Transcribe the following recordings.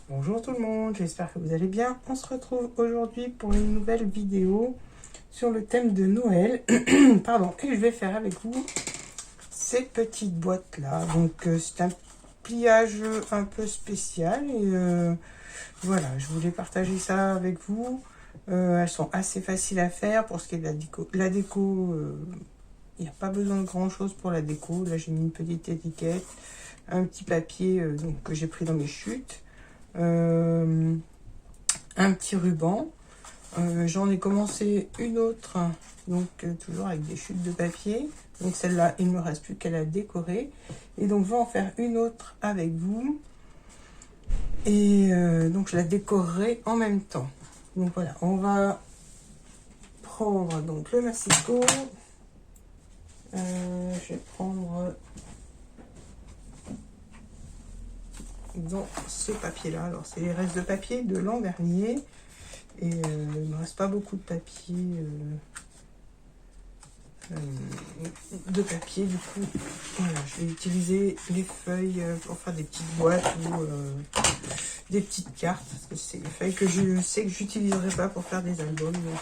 Bonjour tout le monde, j'espère que vous allez bien. On se retrouve aujourd'hui pour une nouvelle vidéo sur le thème de Noël. Pardon, et je vais faire avec vous ces petites boîtes là. Donc c'est un pliage un peu spécial et voilà, je voulais partager ça avec vous. Elles sont assez faciles à faire pour ce qui est de la déco. La déco, il n'y a pas besoin de grand chose pour la déco. Là j'ai mis une petite étiquette, un petit papier donc, que j'ai pris dans mes chutes. Un petit ruban. J'en ai commencé une autre, donc toujours avec des chutes de papier. Donc celle-là, il ne me reste plus qu'à la décorer. Et donc je vais en faire une autre avec vous. Et donc je la décorerai en même temps. Donc voilà, on va prendre donc le massicot. Je vais prendre dans ce papier-là. Alors c'est les restes de papier de l'an dernier. Et il ne me reste pas beaucoup de papier. De papier, du coup voilà, je vais utiliser les feuilles pour faire des petites boîtes ou des petites cartes, parce que c'est les feuilles que je sais que j'utiliserai pas pour faire des albums. Donc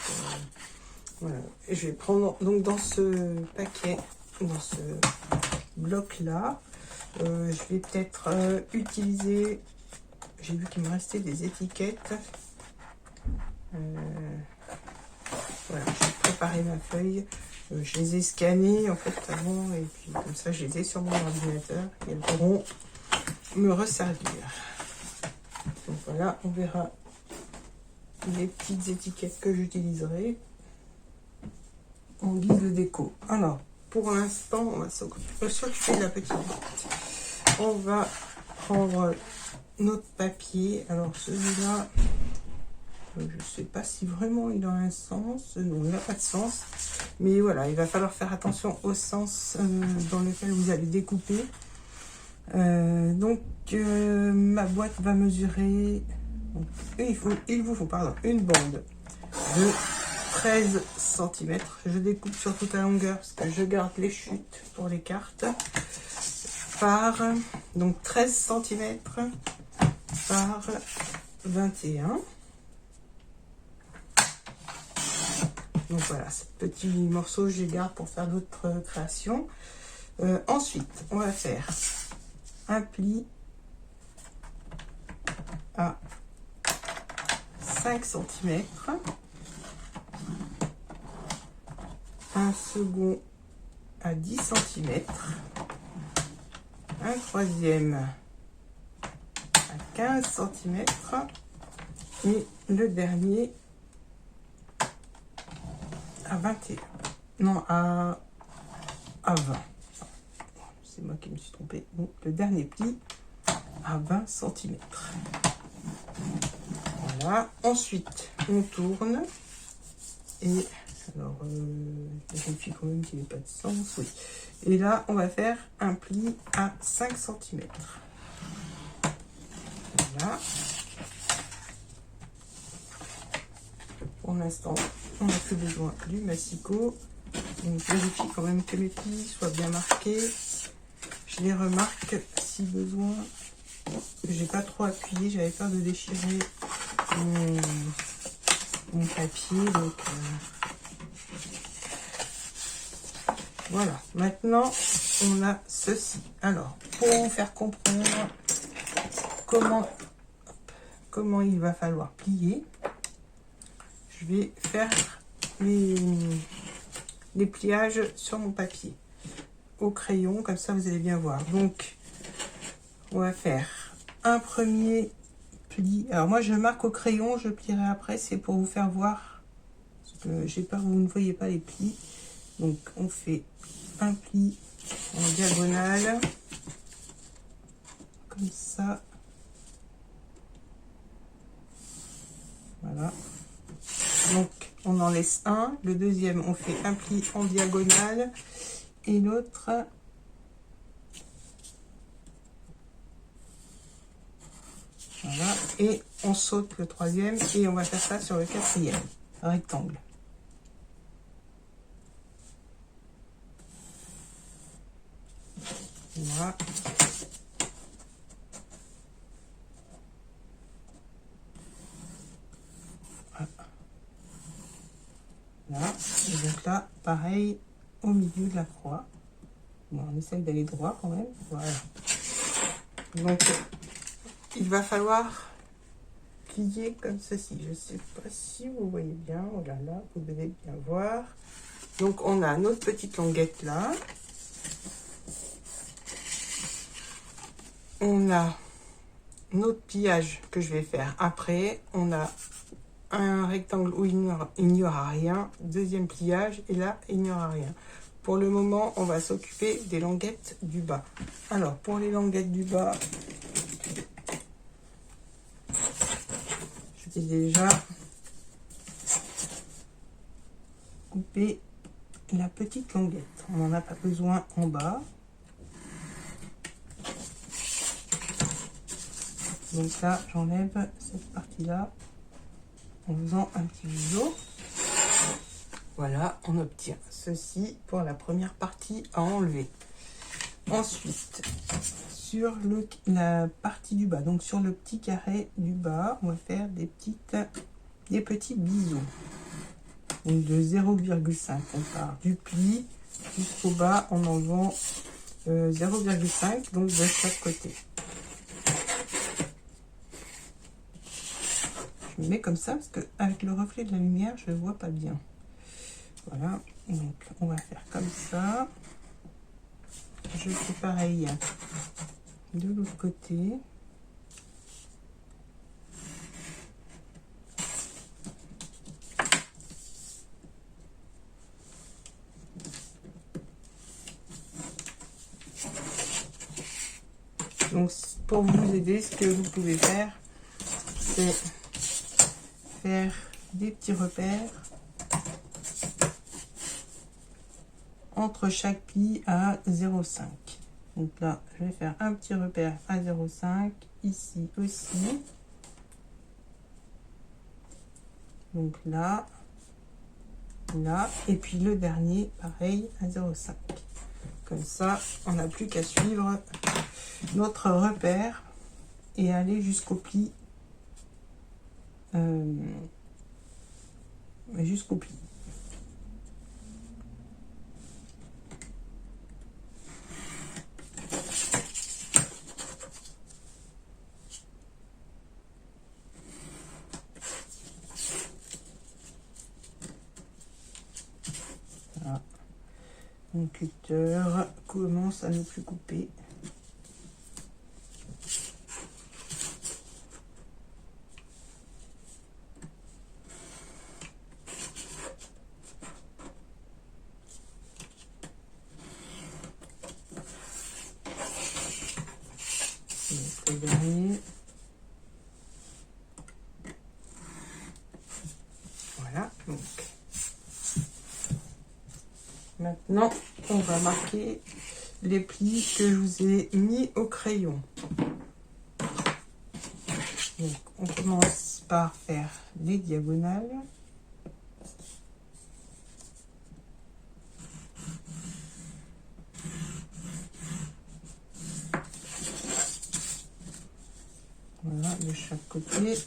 voilà, et je vais prendre donc dans ce paquet, dans ce bloc là, je vais peut-être utiliser, j'ai vu qu'il me restait des étiquettes. Voilà, j'ai préparé ma feuille. Je les ai scannés en fait avant et puis comme ça je les ai sur mon ordinateur et elles pourront me resservir. Donc voilà, on verra les petites étiquettes que j'utiliserai en guise de déco. Alors, pour l'instant, on va s'occuper de la petite boîte. On va prendre notre papier. Alors celui-là, je ne sais pas si vraiment il a un sens. Non, il n'a pas de sens. Mais voilà, il va falloir faire attention au sens dans lequel vous allez découper. Ma boîte va mesurer... Donc, il vous faut une bande de 13 cm. Je découpe sur toute la longueur parce que je garde les chutes pour les cartes. Par donc 13 cm par 21. Donc voilà, ce petit morceau, je les garde pour faire d'autres créations. Ensuite, on va faire un pli à 5 cm, un second à 10 cm, un troisième à 15 cm et le dernier à 21. Non, à 20. C'est moi qui me suis trompée. Donc, le dernier pli à 20 cm. Voilà. Ensuite, on tourne. Et alors, je vérifie quand même qu'il n'y ait pas de sens. Oui. Et là, on va faire un pli à 5 cm. Voilà. Pour l'instant, on n'a plus besoin du massicot. Donc, je vérifie quand même que mes plis soient bien marqués. Je les remarque si besoin. J'ai pas trop appuyé, j'avais peur de déchirer mon papier. Donc voilà. Maintenant, on a ceci. Alors, pour vous faire comprendre comment il va falloir plier, je vais faire les pliages sur mon papier au crayon, comme ça vous allez bien voir. Donc on va faire un premier pli. Alors moi je marque au crayon, je plierai après, c'est pour vous faire voir, parce que j'ai peur que vous ne voyez pas les plis. Donc on fait un pli en diagonale comme ça, voilà. Donc on en laisse un, le deuxième on fait un pli en diagonale et l'autre voilà, et on saute le troisième et on va faire ça sur le quatrième rectangle. Voilà. Voilà. Et donc là, pareil, au milieu de la croix. Bon, on essaye d'aller droit quand même. Voilà. Donc, il va falloir plier comme ceci. Je ne sais pas si vous voyez bien. Oh là là, vous devez bien voir. Donc, on a notre petite languette là. On a notre pliage que je vais faire après. On a un rectangle où il n'y aura rien. Deuxième pliage. Et là, il n'y aura rien. Pour le moment, on va s'occuper des languettes du bas. Alors, pour les languettes du bas, je vais déjà couper la petite languette. On n'en a pas besoin en bas. Donc là, j'enlève cette partie-là en faisant un petit biseau. Voilà, on obtient ceci pour la première partie à enlever. Ensuite, sur la partie du bas, donc sur le petit carré du bas, on va faire des petits biseaux. Donc de 0,5, on part du pli jusqu'au bas en enlevant 0,5, donc de chaque côté. Je me mets comme ça parce qu'avec le reflet de la lumière, je ne vois pas bien. Voilà, donc on va faire comme ça. Je fais pareil de l'autre côté. Donc pour vous aider, ce que vous pouvez faire, c'est faire des petits repères entre chaque pli à 0,5. Donc là, je vais faire un petit repère à 0,5, ici aussi. Donc là, là, et puis le dernier, pareil, à 0,5. Comme ça, on n'a plus qu'à suivre notre repère et aller jusqu'au pli. Jusqu'au pli. Voilà. Mon cutter commence à ne plus couper. Le dernier. Voilà, donc maintenant on va marquer les plis que je vous ai mis au crayon. Donc on commence par faire les diagonales. Voilà, de chaque côté.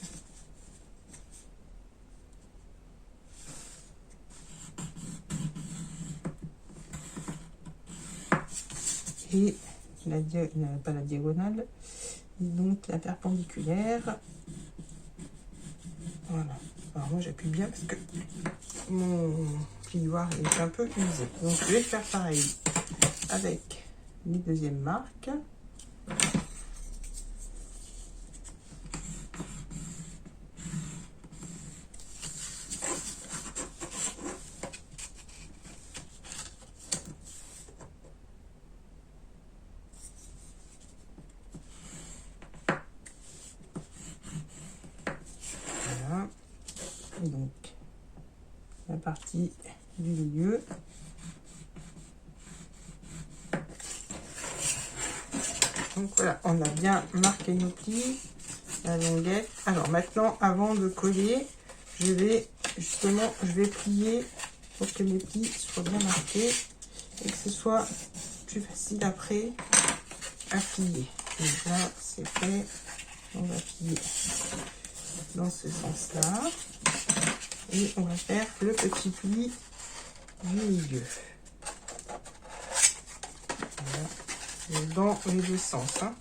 Et pas la diagonale, donc la perpendiculaire. Voilà. Alors moi j'appuie bien parce que mon plioir est un peu usé. Donc je vais faire pareil avec les deuxièmes marques. Et donc la partie du milieu. Donc voilà, on a bien marqué nos plis, la longuette. Alors maintenant, avant de coller, je vais plier pour que mes plis soient bien marqués et que ce soit plus facile après à plier. Donc là, c'est fait. On va plier dans ce sens-là. et on va faire le petit pli du milieu. Voilà. Dans les deux sens. Hein.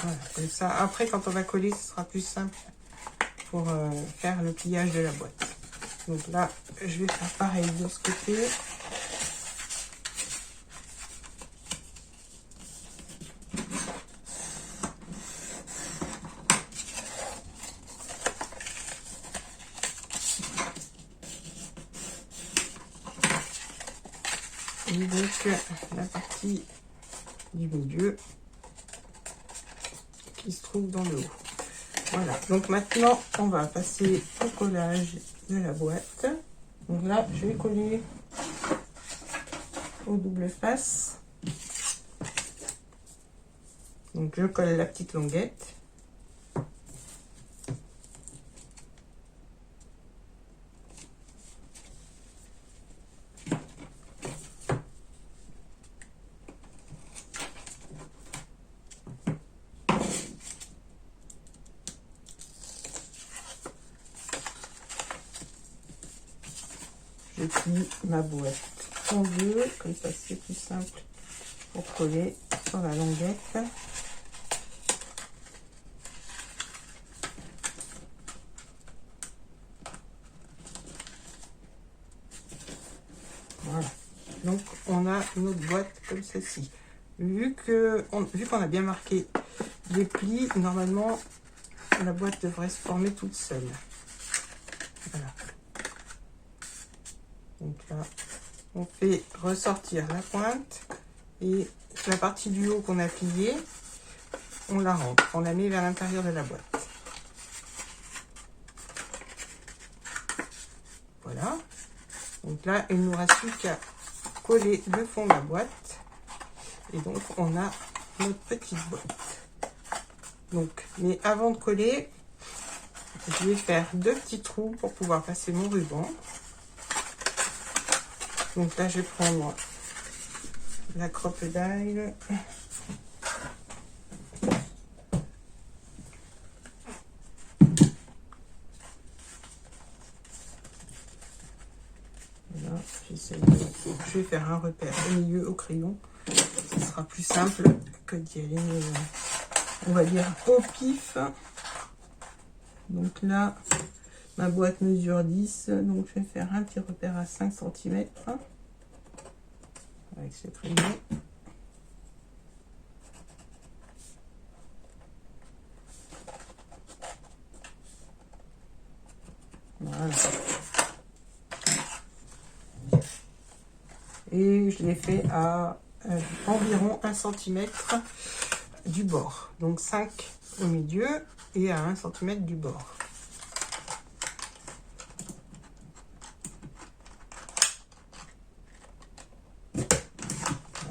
Voilà, comme ça. Après, quand on va coller, ce sera plus simple pour faire le pliage de la boîte. Donc là, je vais faire pareil de ce côté. Et donc, la partie du milieu qui se trouve dans le haut. Voilà, donc maintenant, on va passer au collage de la boîte. Donc là, je vais coller au double face. Donc, je colle la petite languette. Je plie ma boîte en deux, comme ça c'est plus simple pour coller sur la languette. Voilà. Donc on a une autre boîte comme ceci. Vu qu'on a bien marqué les plis, normalement la boîte devrait se former toute seule. Voilà. Donc là, on fait ressortir la pointe et la partie du haut qu'on a pliée, on la rentre, on la met vers l'intérieur de la boîte. Voilà. Donc là, il ne nous reste plus qu'à coller le fond de la boîte. Et donc, on a notre petite boîte. Donc, mais avant de coller, je vais faire deux petits trous pour pouvoir passer mon ruban. Donc là, je vais prendre la crocodile. Voilà, je vais faire un repère au milieu au crayon. Ce sera plus simple que d'y aller, on va dire, au pif. Donc là, ma boîte mesure 10, donc je vais faire un petit repère à 5 cm avec ce crayon. Voilà. Et je l'ai fait à environ 1 cm du bord. Donc 5 au milieu et à 1 cm du bord.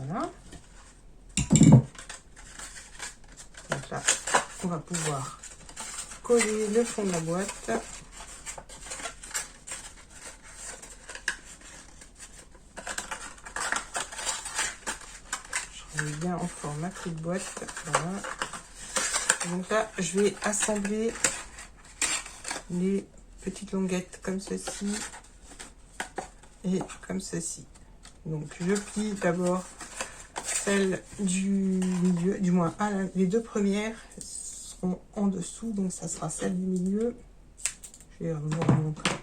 Voilà. Donc là, on va pouvoir coller le fond de la boîte. Je remets bien en forme ma petite boîte. Voilà. Donc là, je vais assembler les petites languettes comme ceci et comme ceci. Donc je plie d'abord celle du milieu, du moins les deux premières seront en dessous, donc ça sera celle du milieu. Je vais vous montrer.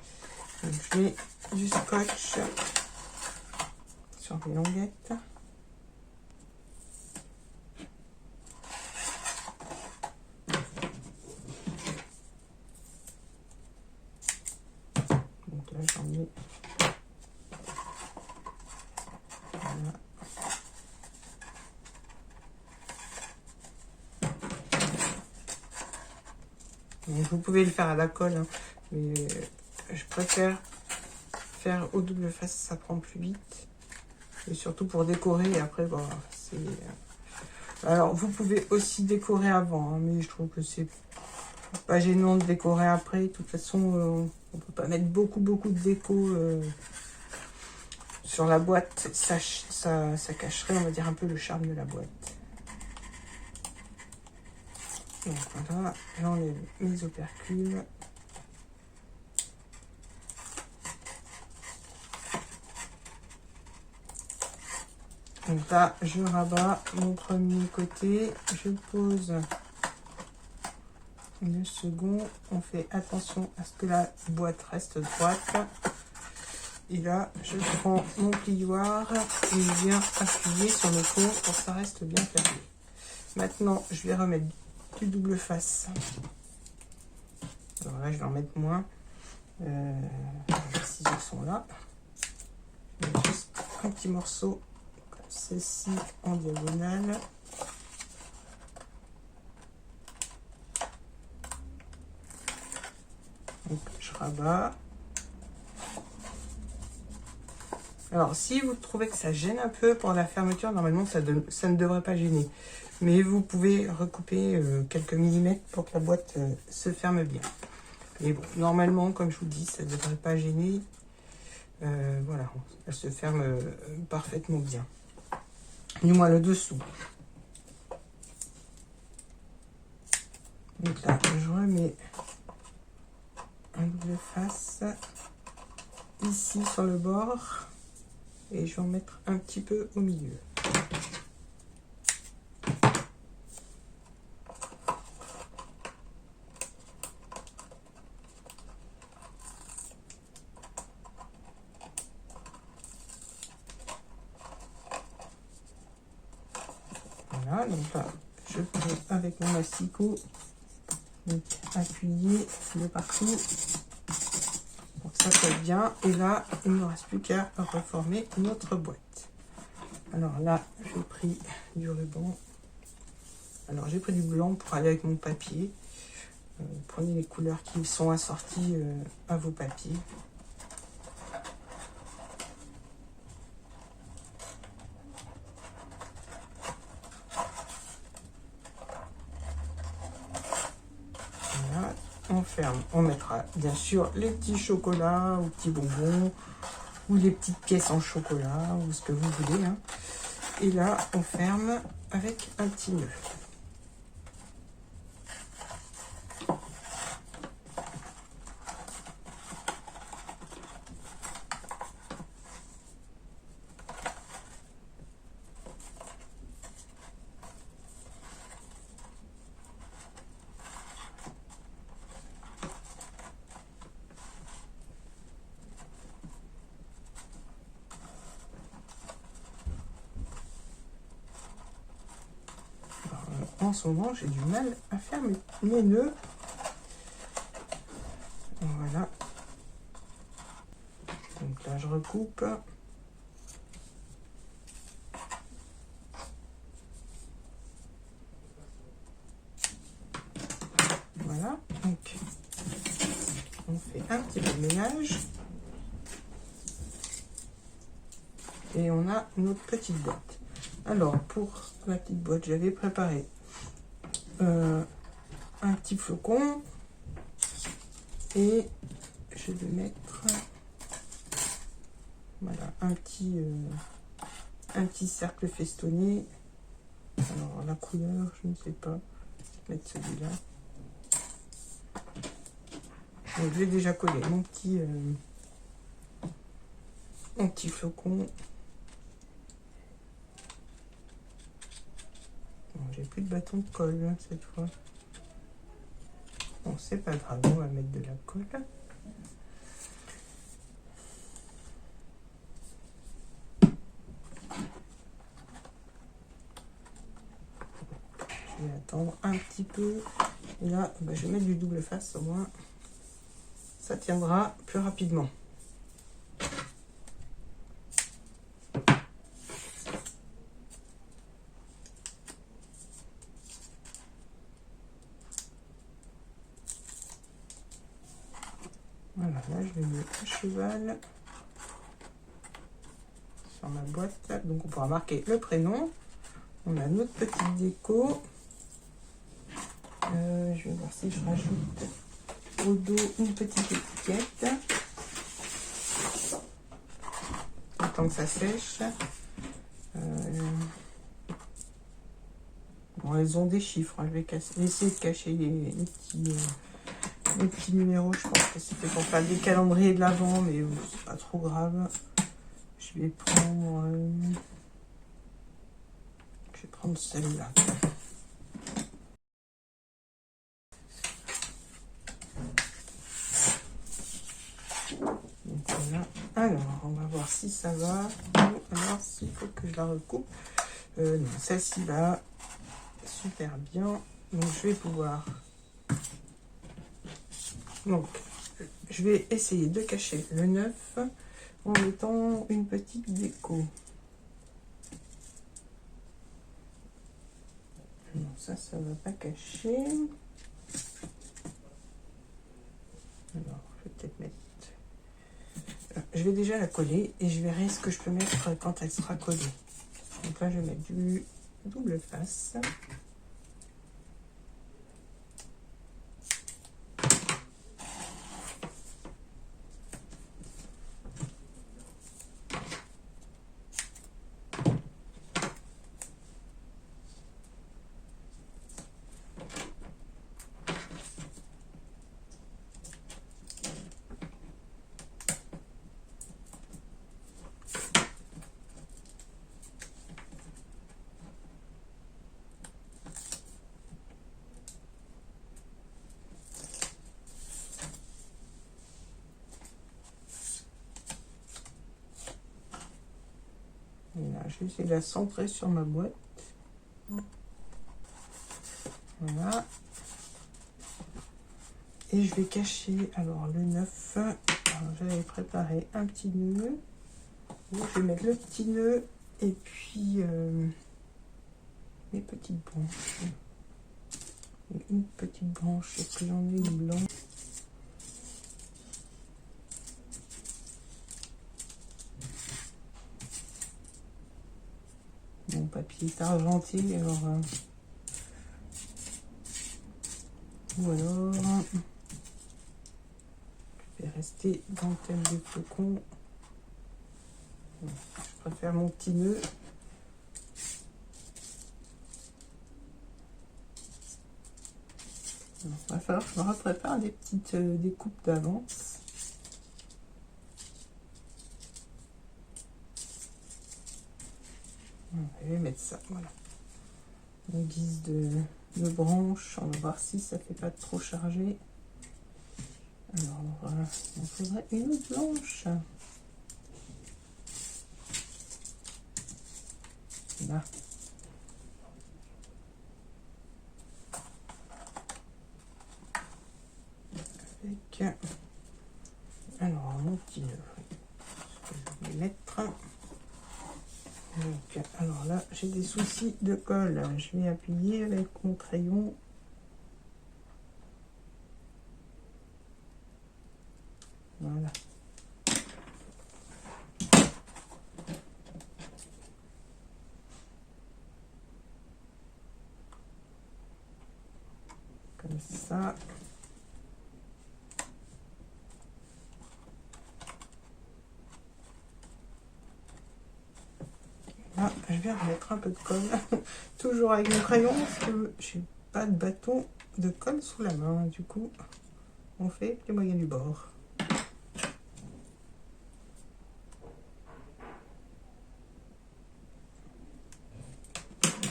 Donc je mets du scotch sur les languettes. Donc là j'en mets. Voilà. Donc, vous pouvez le faire à la colle, hein, mais je préfère faire au double face, ça prend plus vite. Et surtout pour décorer, et après, bon, c'est... Alors, vous pouvez aussi décorer avant, hein, mais je trouve que c'est pas gênant de décorer après. De toute façon, on peut pas mettre beaucoup de déco sur la boîte. Ça cacherait, on va dire, un peu le charme de la boîte. Donc voilà, j'enlève mes opercules. Donc là, je rabats mon premier côté, je pose le second. On fait attention à ce que la boîte reste droite. Et là, je prends mon plioir et je viens appuyer sur le fond pour que ça reste bien fermé. Maintenant, je vais remettre du double face. Alors là, je vais en mettre moins. Les ciseaux sont là. Je mets juste un petit morceau comme ceci en diagonale. Donc, je rabats. Alors, si vous trouvez que ça gêne un peu pour la fermeture, normalement, ça ne devrait pas gêner. Mais vous pouvez recouper quelques millimètres pour que la boîte se ferme bien. Et bon, normalement, comme je vous dis, ça ne devrait pas gêner. Voilà, elle se ferme parfaitement bien. Du moins le dessous. Donc là, je remets un double face ici sur le bord. Et je vais en mettre un petit peu au milieu. Voilà, donc là, je peux avec mon asticot appuyer de partout pour que ça colle bien. Et là, il ne me reste plus qu'à reformer notre boîte. Alors là, j'ai pris du ruban. Alors j'ai pris du blanc pour aller avec mon papier. Prenez les couleurs qui sont assorties à vos papiers. Voilà, on ferme. On mettra bien sûr les petits chocolats ou petits bonbons ou les petites pièces en chocolat ou ce que vous voulez. Hein. Et là, on ferme avec un petit nœud. En ce moment, j'ai du mal à faire mes nœuds. Voilà. Donc là, je recoupe. Voilà. Donc, on fait un petit peu de ménage. Et on a notre petite boîte. Alors, pour la petite boîte, j'avais préparé un petit flocon et je vais mettre voilà un petit cercle festonné. Alors la couleur, je ne sais pas, je vais mettre celui-là. Donc je vais déjà coller mon petit flocon. Bon, j'ai plus de bâton de colle hein, cette fois. Bon, c'est pas grave, on va mettre de la colle. Je vais attendre un petit peu. Et là, je vais mettre du double face, au moins ça tiendra plus rapidement. Voilà, là je vais mettre un cheval sur ma boîte. Donc on pourra marquer le prénom. On a notre petite déco. Je vais voir si je rajoute au dos une petite étiquette. Tant que ça sèche. Bon, elles ont des chiffres. Hein. Je vais essayer de cacher les petits numéros. Je pense que c'était pour faire des calendriers de l'avant, mais c'est pas trop grave. Je vais prendre vais prendre celle-là. Donc voilà. Alors, on va voir si ça va. Ou alors, s'il faut que je la recoupe. Non, celle-ci va super bien. Donc, je vais pouvoir... Donc, je vais essayer de cacher le 9 en mettant une petite déco. Non, ça ne va pas cacher. Alors, je vais peut-être mettre... Je vais déjà la coller et je verrai ce que je peux mettre quand elle sera collée. Donc là, je vais mettre du double face. Là, je vais essayer de la centrer sur ma boîte. Voilà. Et je vais cacher, alors le 9, j'avais préparé un petit nœud. Je vais mettre le petit nœud et puis mes petites branches. Une petite branche, est-ce que j'en ai une blanche? Mon papier est argenté, alors... ou alors... je vais rester dans le thème des flocons. Je préfère mon petit nœud. Il va falloir que je me reprépare des petites découpes d'avance. Je vais mettre ça, voilà. En guise de branche, on va voir si ça fait pas trop chargé. Alors, voilà, il faudrait une blanche. Là. Avec, alors, mon petit nœud. Je vais mettre. Donc, alors là, j'ai des soucis de colle. Je vais appuyer avec mon crayon. Voilà. Comme ça. Là, je vais remettre un peu de colle. Toujours avec mon crayon, parce que j'ai pas de bâton de colle sous la main. Du coup, on fait les moyens du bord.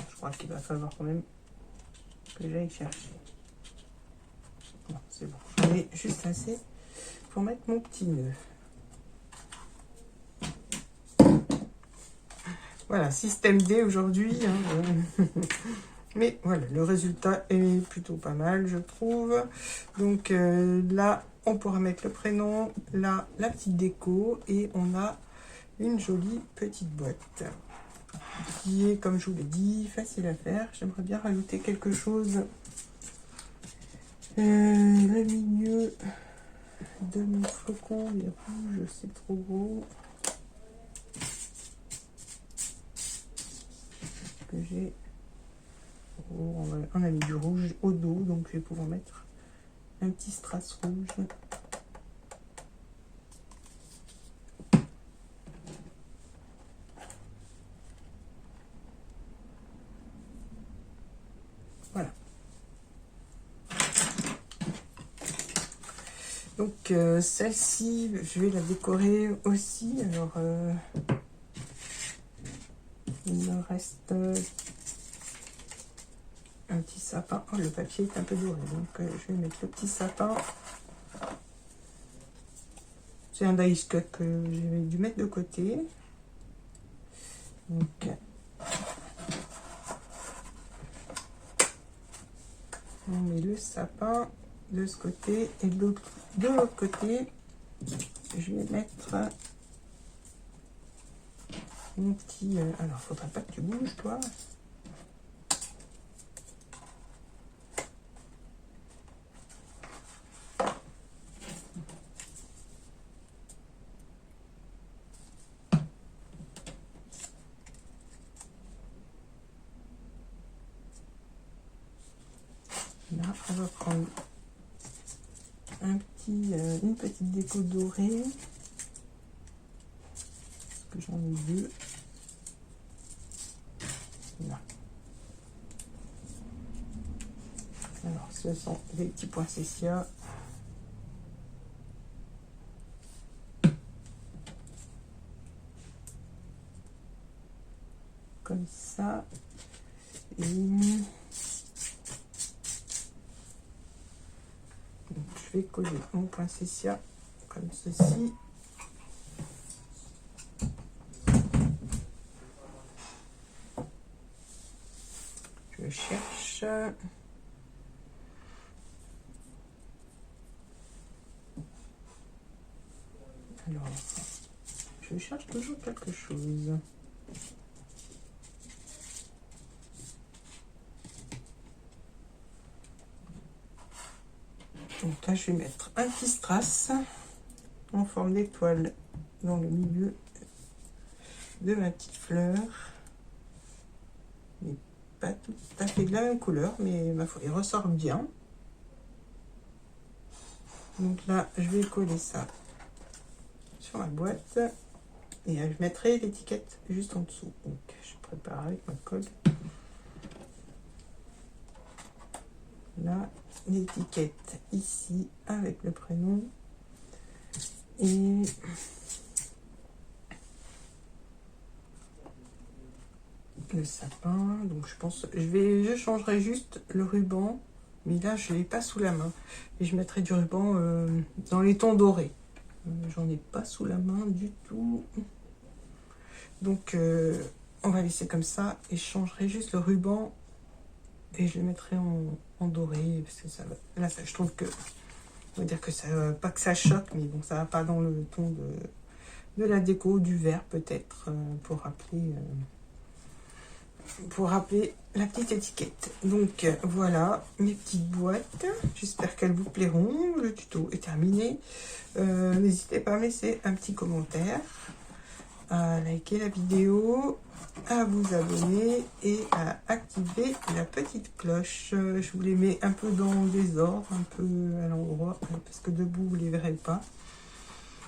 Je crois qu'il va falloir quand même que j'aille chercher. Non, c'est bon. J'en ai juste assez pour mettre mon petit nœud. Voilà, système D aujourd'hui. Hein. Mais voilà, le résultat est plutôt pas mal, je trouve. Donc là, on pourra mettre le prénom, là, la petite déco, et on a une jolie petite boîte qui est, comme je vous l'ai dit, facile à faire. J'aimerais bien rajouter quelque chose. Le milieu de mon flocon, il est rouge, c'est trop gros. Que j'ai... Oh, on a mis du rouge au dos, donc je vais pouvoir mettre un petit strass rouge. Voilà. Donc celle-ci, je vais la décorer aussi. Alors il me reste un petit sapin. Oh, le papier est un peu doré, donc je vais mettre le petit sapin. C'est un dice cut que j'ai dû mettre de côté. Donc, on met le sapin de ce côté et de l'autre côté, je vais mettre mon petit... alors, faudrait pas que tu bouges, toi. Là, on va prendre une petite déco dorée. Parce que j'en ai deux. Là. Alors, ce sont des petits poinsettias. Comme ça. Et donc, je vais coller mon poinsettia comme ceci. Je cherche. Alors, je cherche toujours quelque chose. Donc là, je vais mettre un petit strass en forme d'étoile dans le milieu de ma petite fleur. Mais pas tout à fait de la même couleur, mais ma foi, il ressort bien. Donc là, je vais coller ça sur la boîte et je mettrai l'étiquette juste en dessous. Donc, je prépare avec ma colle. Là, l'étiquette ici avec le prénom et le sapin. Donc je pense je changerai juste le ruban, mais là je l'ai pas sous la main et je mettrai du ruban dans les tons dorés. J'en ai pas sous la main du tout, donc on va laisser comme ça et je changerai juste le ruban et je le mettrai en doré parce que ça va, là ça, je trouve que on va dire que ça, pas que ça choque, mais bon, ça va pas dans le ton de la déco, du vert peut-être, pour rappeler la petite étiquette. Donc voilà mes petites boîtes, j'espère qu'elles vous plairont. Le tuto est terminé. N'hésitez pas à me laisser un petit commentaire, à liker la vidéo, à vous abonner et à activer la petite cloche. Je vous les mets un peu dans le désordre, un peu à l'endroit, parce que debout vous les verrez pas.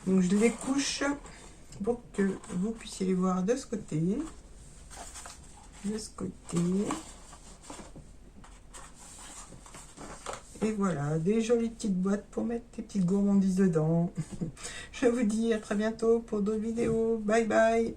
Donc je les couche pour que vous puissiez les voir de ce côté, de ce côté. Et voilà, des jolies petites boîtes pour mettre des petites gourmandises dedans. Je vous dis à très bientôt pour d'autres vidéos. Bye bye.